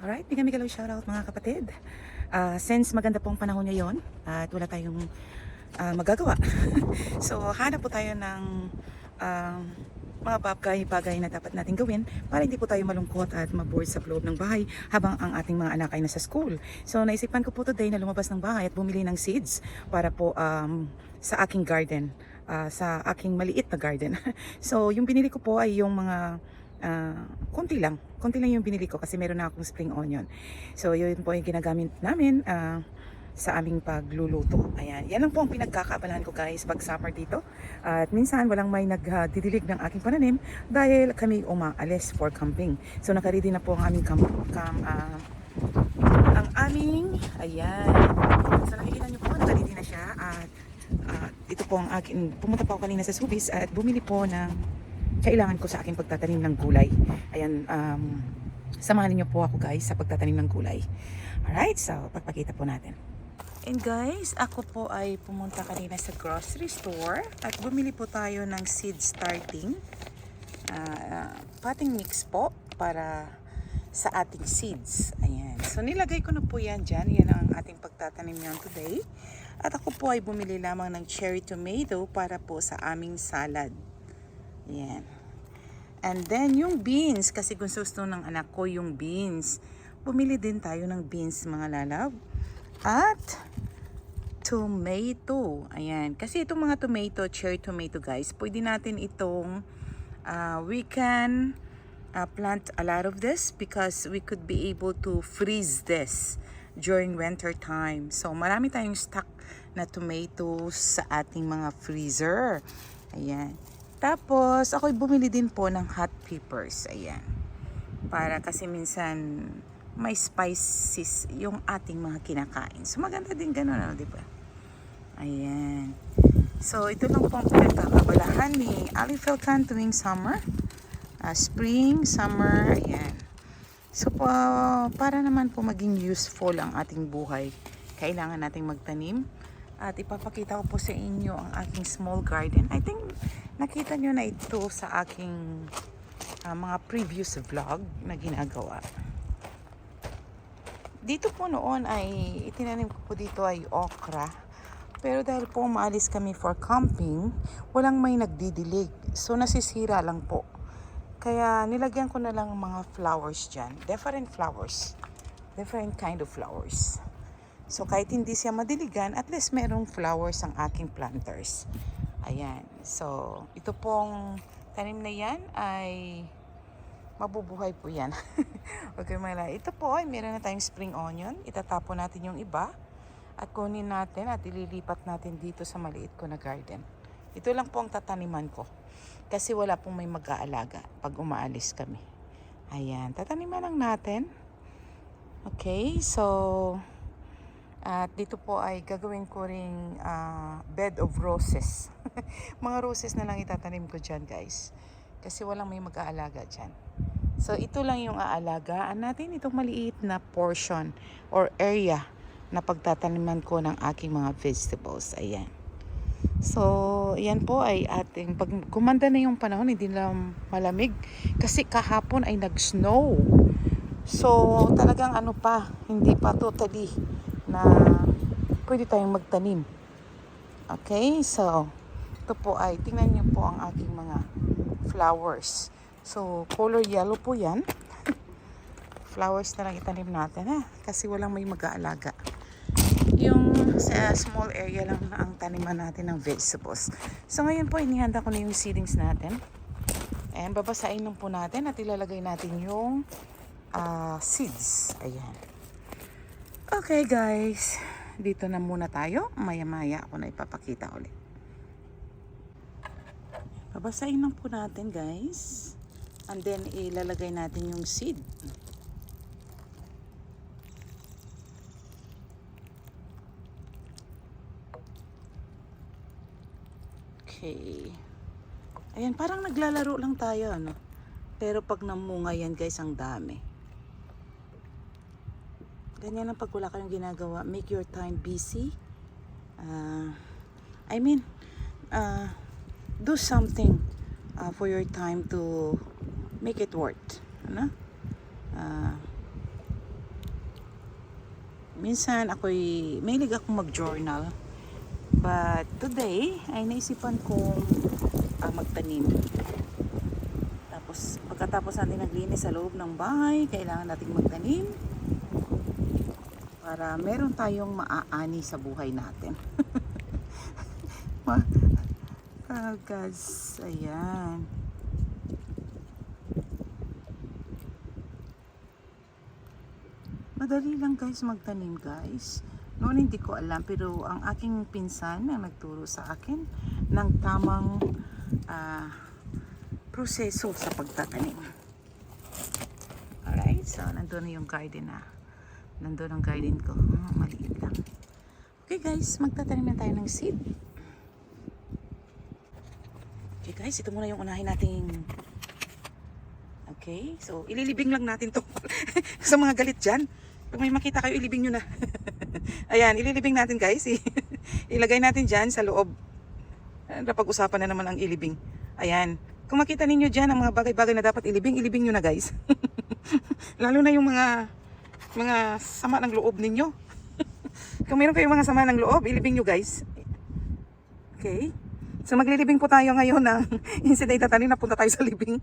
Alright, bigyan shoutout mga kapatid. Since maganda pong panahon ngayon at wala tayong magagawa. So hanap po tayo ng um, mga bagay na dapat natin gawin para hindi po tayo malungkot at ma-bored sa loob ng bahay habang ang ating mga anak ay nasa school. So naisipan ko po today na lumabas ng bahay at bumili ng seeds para po sa aking garden, sa aking maliit na garden. So yung binili ko po ay yung mga konti lang yung binili ko kasi meron na akong spring onion. So yun po yung ginagamit namin sa aming pagluluto. Ayan, yan lang po ang pinagkakaabalahan ko guys pag summer dito. At minsan walang may nagdidilig ng aking pananim dahil kami umaalis for camping. So nakaready na po ang aming ayan. So nakikita nyo po, nakaready na siya at ito po ang akin. Pumunta po ako kanina sa Subis at bumili po ng kailangan ko sa aking pagtatanim ng gulay. Ayan, samahan niyo po ako guys sa pagtatanim ng gulay. Alright, so pagpakita po natin. And guys, ako po ay pumunta kanina sa grocery store at bumili po tayo ng seed starting potting mix po para sa ating seeds. Ayan. So nilagay ko na po yan dyan. Yan ang ating pagtatanim yan today. At ako po ay bumili lamang ng cherry tomato para po sa aming salad. Ayan. And then yung beans, kasi gusto ng anak ko yung beans. Bumili din tayo ng beans mga lalab. At tomato. Ayan. Kasi itong mga tomato, cherry tomato guys, pwede natin itong we can plant a lot of this because we could be able to freeze this during winter time. So marami tayong stock na tomatoes sa ating mga freezer. Ayan. Tapos, ako'y bumili din po ng hot peppers. Ayan. Para kasi minsan may spices yung ating mga kinakain. So, maganda din ganun, no? Diba? Ayan. So, ito lang po ang pinagkakabalahan ni Ali Felcan tuwing summer. Spring, summer, ayan. So, para naman po maging useful ang ating buhay, kailangan nating magtanim. At ipapakita ko po sa inyo ang aking small garden. I think nakita nyo na ito sa aking mga previous vlog na ginagawa. Dito po noon ay itinanim ko po dito ay okra. Pero dahil po umaalis kami for camping, walang may nagdidilig. So nasisira lang po. Kaya nilagyan ko na lang mga flowers dyan. Different flowers. Different kind of flowers. So kahit hindi siya madiligan, at least merong flowers ang aking planters. Ayan. So ito pong tanim na yan ay mabubuhay po yan. Okay, mala. Ito po ay meron na tayong spring onion. Itatapon natin yung iba at kunin natin at ililipat natin dito sa maliit ko na garden. Ito lang po ang tataniman ko. Kasi wala pong may mag-aalaga pag umaalis kami. Ayan. Tataniman lang natin. Okay. So at dito po ay gagawin ko ring bed of roses. Mga roses na lang itatanim ko dyan guys. Kasi walang may mag-aalaga dyan. So ito lang yung aalagaan natin. Itong maliit na portion or area na pagtataniman ko ng aking mga vegetables. Ayan. So yan po ay ating pag gumanda na yung panahon, hindi na malamig. Kasi kahapon ay nag-snow. So talagang ano pa, hindi pa totally na pwede tayong magtanim. Okay, so ito po ay, tingnan niyo po ang aking mga flowers. So, color yellow po yan. Flowers na lang itanim natin kasi walang may mag-aalaga. Yung sa small area lang na ang taniman natin ng vegetables. So, ngayon po, inihanda ko na yung seedlings natin. And babasain lang po natin at ilalagay natin yung seeds. Ayan. Okay guys, dito na muna tayo. Maya-maya ako na ipapakita ulit. Babasahin lang po natin guys. And then ilalagay natin yung seed. Okay. Ayan, parang naglalaro lang tayo, ano? Pero pag namunga yan guys, ang dami. Ganyan lang pag wala kayong ginagawa. Make your time busy. Do something for your time to make it worth. Ano? minsan ako'y mahilig akong mag-journal. But today ay naisipan kong magtanim. Tapos pagkatapos natin naglinis sa loob ng bahay, kailangan nating magtanim para meron tayong maaani sa buhay natin. Guys, ayan. Madali lang guys magtanim guys. Noon hindi ko alam, pero ang aking pinsan ang nagturo sa akin ng tamang proseso sa pagtatanim. Alright, so nandun na yung garden na. Nandun ang garden ko. Maliit lang. Okay guys, magtatanim na tayo ng seed. Okay guys, ito muna yung unahin nating. Okay, so ililibing lang natin to. Sa mga galit dyan, pag may makita kayo, ilibing nyo na. Ayan, ililibing natin guys. Ilagay natin dyan sa loob. Napag-usapan na naman ang ilibing. Ayan, kung makita ninyo dyan ang mga bagay-bagay na dapat ilibing, ilibing nyo na guys. Lalo na yung mga sama ng loob ninyo. Kung meron kayong mga sama ng loob, ilibing nyo guys. Okay. So maglilibing po tayo ngayon ng instead ay tatanim, napunta tayo sa libing.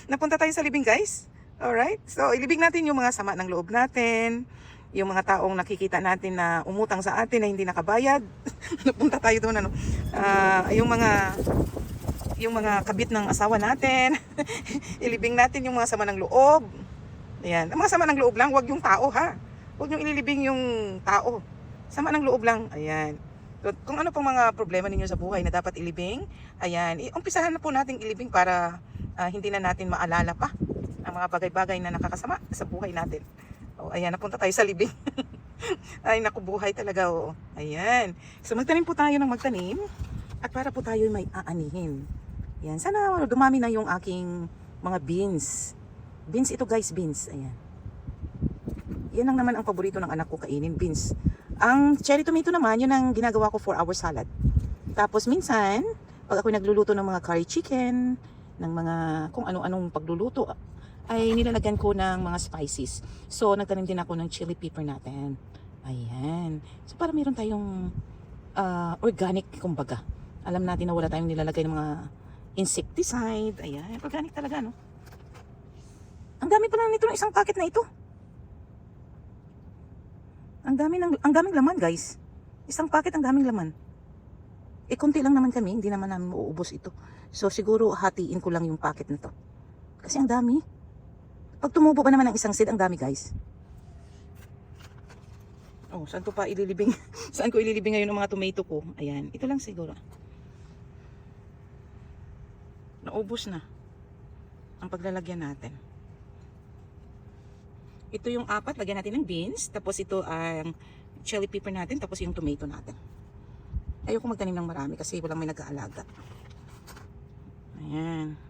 Napunta tayo sa libing guys. Alright, so ilibing natin yung mga sama ng loob natin, yung mga taong nakikita natin na umutang sa atin na hindi nakabayad. Napunta tayo doon, ano, yung mga kabit ng asawa natin. Ilibing natin yung mga sama ng loob. Ayan, ang mga sama ng loob lang, wag yung tao ha. Wag yung ililibing yung tao. Sama ng loob lang, ayan. So, kung ano pong mga problema ninyo sa buhay na dapat ilibing, ayan, umpisahan na po nating ilibing para hindi na natin maalala pa ang mga bagay-bagay na nakakasama sa buhay natin. O, ayan, napunta tayo sa libing. Ay, naku, buhay talaga, o. Ayan. So, magtanim po tayo ng magtanim at para po tayo may aanihin. Ayan, sana dumami na yung aking mga beans. Beans ito guys, beans. Ayan. Yan lang naman ang paborito ng anak ko kainin, beans. Ang cherry tomato naman, yun ang ginagawa ko for our salad. Tapos minsan, pag ako nagluluto ng mga curry chicken, ng mga kung ano-anong pagluluto, ay nilalagyan ko ng mga spices. So, nagtanim din ako ng chili pepper natin. Ayan. So, para meron tayong organic, kumbaga. Alam natin na wala tayong nilalagay ng mga insecticide. Ayan. Organic talaga, no? Ang dami pala nito ng isang packet na ito. Ang daming laman, guys. Isang packet, ang daming laman. Eh, konti lang naman kami. Hindi naman namin mauubos ito. So, siguro hatiin ko lang yung packet na to. Kasi ang dami. Pag tumubo pa naman ang isang seed, ang dami guys. Oh, saan ko pa ililibing? Saan ko ililibing ngayon ang mga tomato ko? Ayan, ito lang siguro. Naubos na ang paglalagyan natin. Ito yung apat, lagyan natin ng beans. Tapos ito ang chili pepper natin. Tapos yung tomato natin. Ayoko magtanim ng marami kasi walang may nag-aalaga. Ayan.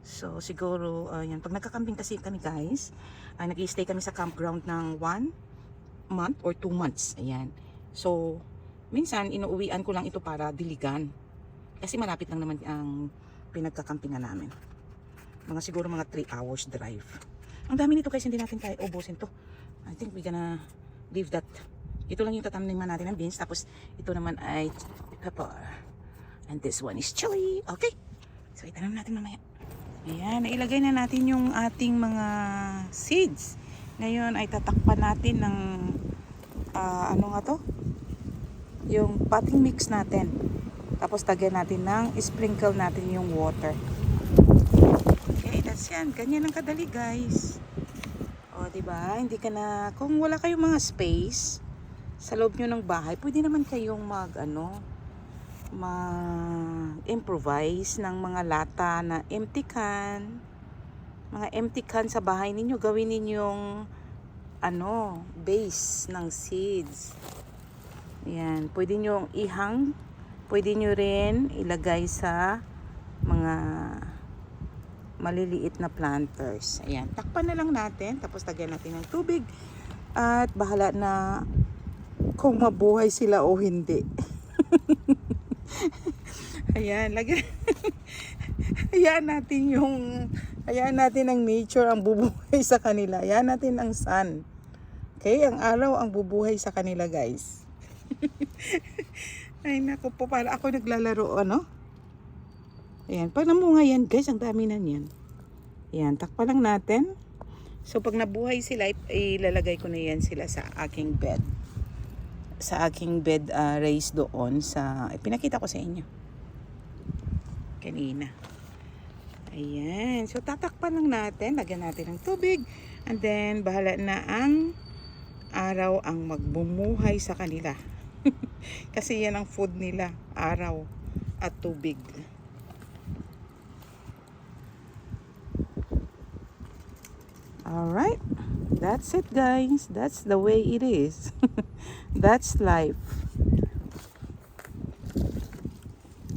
So, siguro, yan. Pag nagkakamping kasi kami guys, nag-i-stay kami sa campground ng 1 month or 2 months. Ayan. So, minsan, inuuwian ko lang ito para diligan. Kasi malapit lang naman ang pinagkakampingan namin. Siguro mga 3 hours drive. Ang dami nito guys, hindi natin kaya ubusin to. I think we gonna leave that. Ito lang yung tataniman natin ng beans. Tapos, ito naman ay pepper. And this one is chili. Okay. So, itanong natin mamaya. Ayan, nailagay na natin yung ating mga seeds. Ngayon ay tatakpan natin ng ano nga to? Yung potting mix natin. Tapos tagyan natin ng sprinkle natin yung water. Okay, that's yan. Ganyan lang kadali guys. O, diba? Hindi ka na, kung wala kayong mga space sa loob nyo ng bahay, pwede naman kayong mag-improvise ng mga lata na empty can. Mga empty can sa bahay ninyo, gawin ninyong base ng seeds. Ayan, pwede nyo ihang, pwede nyo rin ilagay sa mga maliliit na planters. Ayan, takpan na lang natin, tapos tagyan natin ng tubig at bahala na kung mabuhay sila o hindi. Ayan, hayaan natin ang nature ang bubuhay sa kanila. Hayaan natin ang sun. Okay? Ang araw ang bubuhay sa kanila, guys. Ay, naku po. Para ako naglalaro, ano? Ayan. Pag namunga yan, guys, ang dami na yan. Ayan. Takpa lang natin. So, pag nabuhay sila, ilalagay ko na yan sila sa aking bed. Sa aking bed raised doon sa... pinakita ko sa inyo. Kanina. Ayan. So, tatakpan lang natin. Lagyan natin ng tubig. And then, bahala na ang araw ang magbumuhay sa kanila. Kasi yan ang food nila. Araw at tubig. Alright. That's it, guys. That's the way it is. That's life.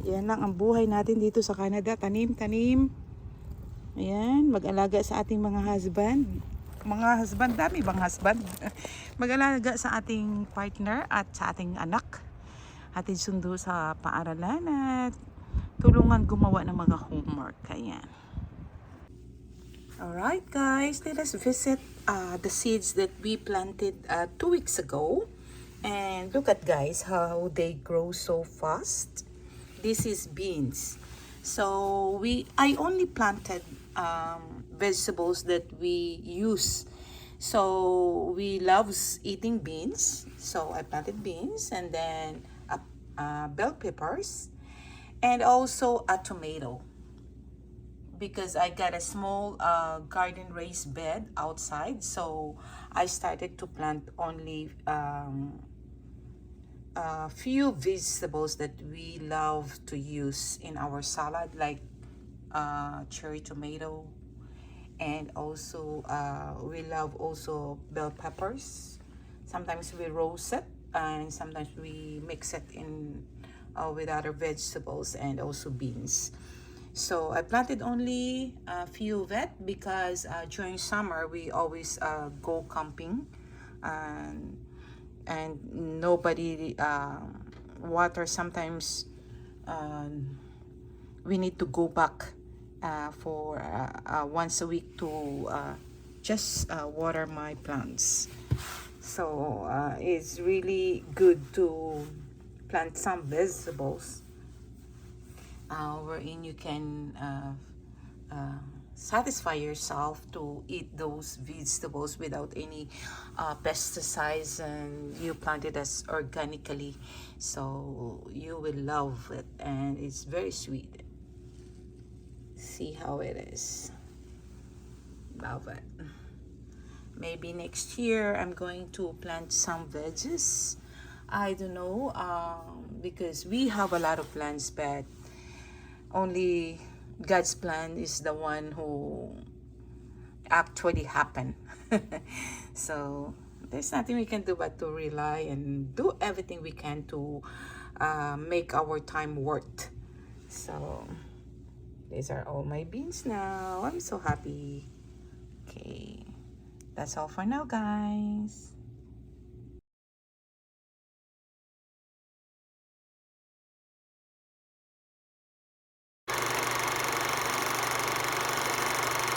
Yan lang ang buhay natin dito sa Canada. Tanim, tanim. Ayan, mag-alaga sa ating mga husband. Mga husband, dami bang husband? Mag-alaga sa ating partner at sa ating anak. Atin sundo sa paaralan at tulungan gumawa ng mga homework. Ayan. Alright guys, let us visit the seeds that we planted 2 weeks ago. And look at guys how they grow so fast. This is beans. So I only planted vegetables that we use. So we love eating beans. So I planted beans and then bell peppers and also a tomato. Because I got a small garden raised bed outside, so I started to plant only a few vegetables that we love to use in our salad, like cherry tomato, and also we love also bell peppers. Sometimes we roast it and sometimes we mix it in with other vegetables and also beans. So I planted only a few of it because during summer we always go camping and nobody water. Sometimes we need to go back for once a week to just water my plants. So it's really good to plant some vegetables wherein you can satisfy yourself to eat those vegetables without any pesticides, and you plant it as organically, so you will love it and it's very sweet. See how it is. Love it. Maybe next year I'm going to plant some veggies. I don't know because we have a lot of plants, but only God's plan is the one who actually happened. So there's nothing we can do but to rely and do everything we can to make our time worth. So these are all my beans now. I'm so happy. Okay, that's all for now, guys.